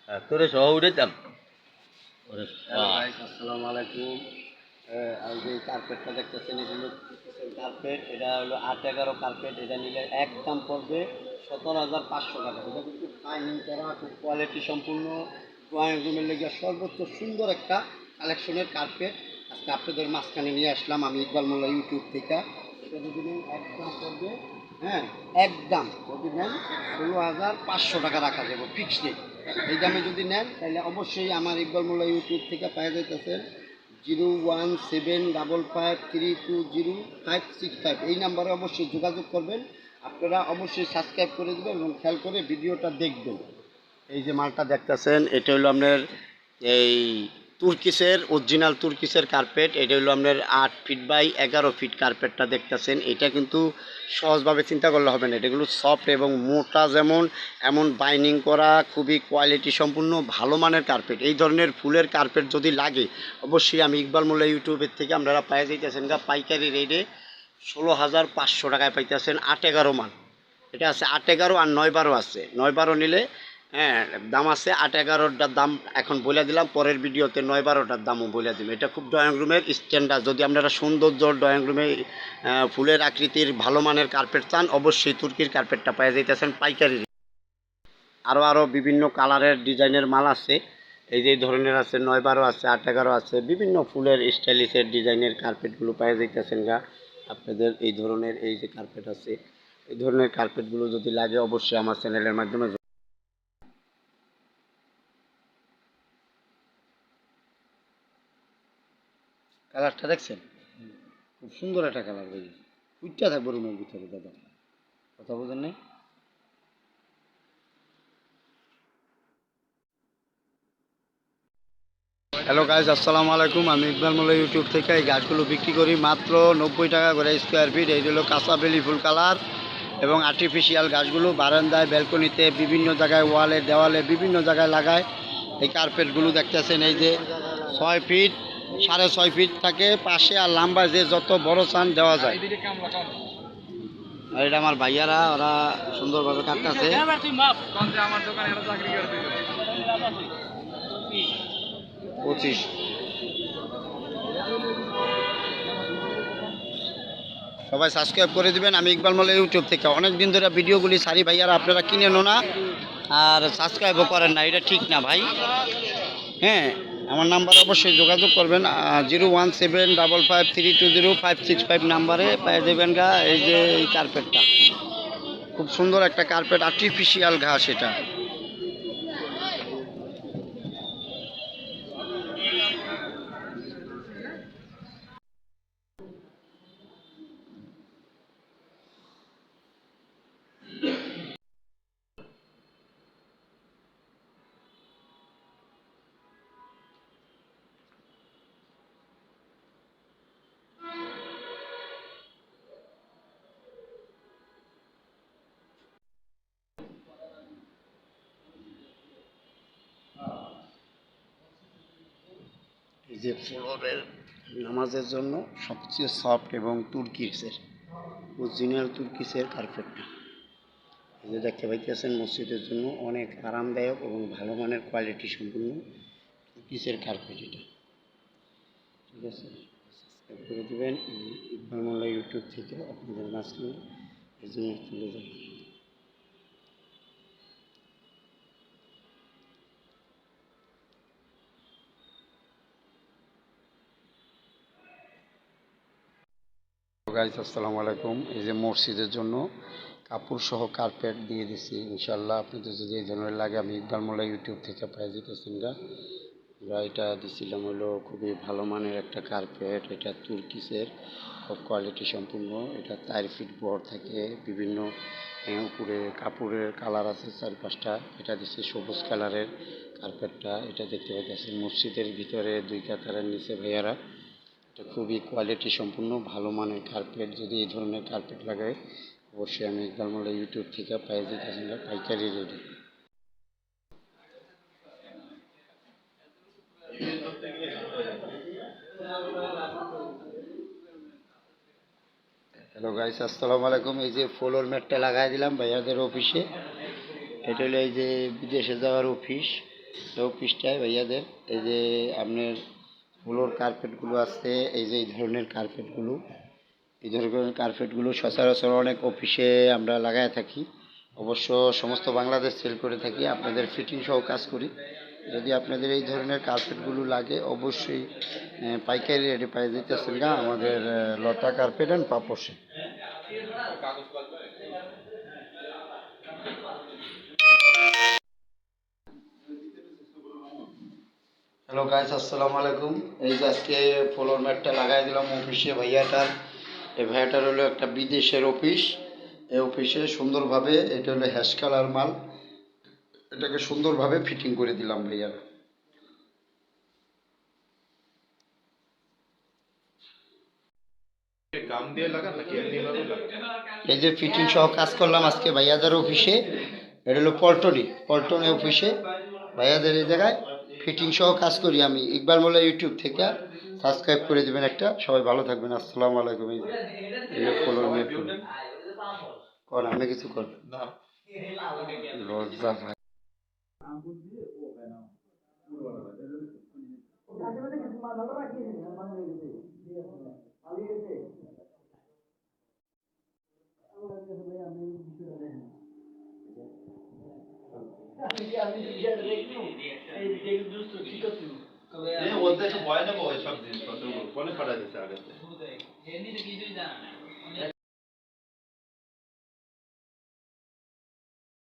তোরে সহ উঠেতাম। আসসালামু আলাইকুম। এই যে কার্পেটটা দেখতেছেন, এটা হলো কার্পেট। এটা হলো 8-11 কার্পেট। এটা নিলে একদম পড়বে 17,500 টাকা। এটা কিন্তু ফাইনিং করা, খুব কোয়ালিটি সম্পূর্ণ, ড্রয়িং রুমের লেগে সর্বোচ্চ সুন্দর একটা কালেকশনের কার্পেট আজকে আপনাদের মাঝখানে নিয়ে আসলাম আমি, ইকবাল মোল্লা, ইউটিউব থেকে। এটা যদি নেন একদম পড়বে, হ্যাঁ, একদম যদি নেন 16,500 টাকা রাখা যাবে, ফিক্সড রেট। এই দামে যদি নেন তাহলে অবশ্যই আমার ইকবাল মোল্লা ইউটিউব থেকে পেয়ে যাইতেছেন 01755320565। এই নাম্বারে অবশ্যই যোগাযোগ করবেন। আপনারা অবশ্যই সাবস্ক্রাইব করে দেবেন এবং খেয়াল করে ভিডিওটা দেখবেন। এই যে মালটা দেখতেছেন, এটা হলো আপনার এই তুর্কিসের অরিজিনাল তুর্কিসের কার্পেট। এটা হলো আপনার 8 ফিট বাই 11 ফিট কার্পেটটা দেখতেছেন। এটা কিন্তু সহজভাবে চিন্তা করলে হবে না, এটাগুলো সফট এবং মোটা, যেমন এমন বাইনিং করা, খুবই কোয়ালিটি সম্পূর্ণ ভালো মানের কার্পেট। এই ধরনের ফুলের কার্পেট যদি লাগে অবশ্যই আমি ইকবাল মোল্লা ইউটিউবের থেকে আপনারা পাই যাইতেছেন গা পাইকারি রেটে 16,500 টাকায় পাইতেছেন 8-11 মান। এটা আছে 8-11 আর 9-12 আছে। 9-12 নিলে হ্যাঁ দাম আছে, 8-11টার দাম এখন বলে দিলাম, পরের ভিডিওতে 9-12টার দামও বলে দিলাম। এটা খুব ড্রয়িং রুমের স্ট্যান্ডার্ড। যদি আপনারা সৌন্দর্য ড্রয়িং রুমে ফুলের আকৃতির ভালো মানের কার্পেট চান অবশ্যই তুর্কির কার্পেটটা পেয়ে যাইতেছেন পাইকারি। আরও বিভিন্ন কালারের ডিজাইনের মাল আছে। এই যে ধরনের আছে, 9-12 আছে, 8-11 আছে, বিভিন্ন ফুলের স্টাইলিশের ডিজাইনের কার্পেটগুলো পেয়ে যাইতেছেন গা আপনাদের। এই ধরনের এই যে কার্পেট আছে, এই ধরনের কার্পেটগুলো যদি লাগে অবশ্যই আমার চ্যানেলের মাধ্যমে। কালারটা দেখছেন, খুব সুন্দর একটা কালার ভাই, উইটটা থাকবো রুমের ভিতরে। দাদা কথা বোঝেন নাই? হ্যালো গাইজ, আসসালামু আলাইকুম। আমি ইকবাল মোল্লা ইউটিউব থেকে এই গাছগুলো বিক্রি করি মাত্র 90 টাকা করে স্কোয়ার ফিট। এই হলো কাঁচা বেলি ফুল কালার এবং আর্টিফিশিয়াল গাছগুলো বারান্দায়, ব্যালকনিতে, বিভিন্ন জায়গায়, ওয়ালে, দেওয়ালে, বিভিন্ন জায়গায় লাগায়। এই কার্পেটগুলো দেখতেছেন, এই যে 6 ফিট, 6.5 ফিট থাকে পাশে, আর লম্বা যে যত বড় চান দেওয়া যায়। আর এটা আমার ভাইয়ারা, ওরা সুন্দরভাবে কাটতেছে। 25 সবাই সাবস্ক্রাইব করে দিবেন। আমি ইকবাল মোল্লা ইউটিউব থেকে অনেক দিন ধরে ভিডিওগুলি সারি ভাইয়ারা, আপনারা কিনেনও না আর সাবস্ক্রাইবও করেন না, এটা ঠিক না ভাই। হ্যাঁ, আমার নাম্বার অবশ্যই যোগাযোগ করবেন, 01755320565 নাম্বারে পেয়ে দেবেন গা এই যে এই কার্পেটটা। খুব সুন্দর একটা কার্পেট, আর্টিফিশিয়াল ঘাস এটা। এই যে ফ্লোরের নামাজের জন্য সবচেয়ে সফট এবং তুর্কিসের অরিজিনাল তুর্কিসের কার্পেটটা এই যে দেখতে পাইতেছেন, মসজিদের জন্য অনেক আরামদায়ক এবং ভালো মানের কোয়ালিটি সম্পূর্ণ তুর্কিসের কার্পেট এটা। ঠিক আছে, সাবস্ক্রাইব করে দেবেন ইকবাল মোল্লা ইউটিউব থেকে আপনাদের মাঝখানে এই জন্য তুলে দেবেন। গাইজ আসসালামু আলাইকুম। এই যে মসজিদের জন্য কাপড় সহ কার্পেট দিয়ে দিছি ইনশাল্লাহ। আপনাদের যদি এই ধরনের লাগে আমি ইকবাল মোল্লা ইউটিউব থেকে পেয়ে যেতেছেন গা। আমরা এটা দিছিলাম হলো খুবই ভালো মানের একটা কার্পেট। এটা তুর্কিসের, খুব কোয়ালিটি সম্পূর্ণ। এটা 4 ফিট বড় থাকে, বিভিন্ন উপরে কাপড়ের কালার আছে 4-5টা। এটা দিচ্ছে সবুজ কালারের কার্পেটটা। এটা দেখতে পাইতেছেন মসজিদের ভিতরে 2 কাতারের নিচে ভাইয়ারা। এটা খুবই কোয়ালিটি সম্পূর্ণ ভালো মানের কার্পেট। যদি এই ধরনের কার্পেট লাগায় অবশ্যই আমি ইকবাল মোল্লা ইউটিউব থেকে পেয়ে যেতেছেন পাইকারি রেটে। হ্যালো গাইস, আসসালামু আলাইকুম। এই যে ফ্লোর ম্যাটটা লাগাই দিলাম ভাইয়াদের অফিসে। এটা হলো এই যে বিদেশে যাওয়ার অফিস, অফিসটায় ভাইয়াদের এই যে আপনার ফ্লোর কার্পেটগুলো আছে, এই যে এই ধরনের কার্পেটগুলো, এই ধরনের কার্পেটগুলো সচরাচর অনেক অফিসে আমরা লাগায় থাকি। অবশ্য সমস্ত বাংলাদেশ সেল করে থাকি, আপনাদের ফিটিং সহ কাজ করি। যদি আপনাদের এই ধরনের কার্পেটগুলো লাগে অবশ্যই পাইকারি রেটে পাই দিতেছেন গা আমাদের লতা কার্পেট অ্যান্ড পাপোশে। হ্যালো গাইস, আসসালামু আলাইকুম। এই যে আজকে ফ্লোর ম্যাটটা লাগাই দিলাম অফিসে ভাইয়াটার। এই ভাইয়াটার হলো একটা বিদেশের অফিস। এই অফিসে সুন্দরভাবে, এটা হলো হ্যাশ কালার মাল, এটাকে সুন্দরভাবে ফিটিং করে দিলাম ভাইয়ার। এই যে ফিটিং সহ কাজ করলাম আজকে ভাইয়াদের অফিসে। এটা হলো পল্টনে অফিসে ভাইয়াদের এই জায়গায় ফিটিং সহ কাজ করি আমি। ইকবাল মোল্লা ইউটিউব থেকে সাবস্ক্রাইব করে দেবেন একটা। সবাই ভালো থাকবেন, আসসালামু আলাইকুম। এই যে ফলোর মেট কর, আমি কিছু কর লজ্জা ভাই। ওদের ভয় নেবো, সব জিনিসপত্র বলে পাঠা দিচ্ছে আগে।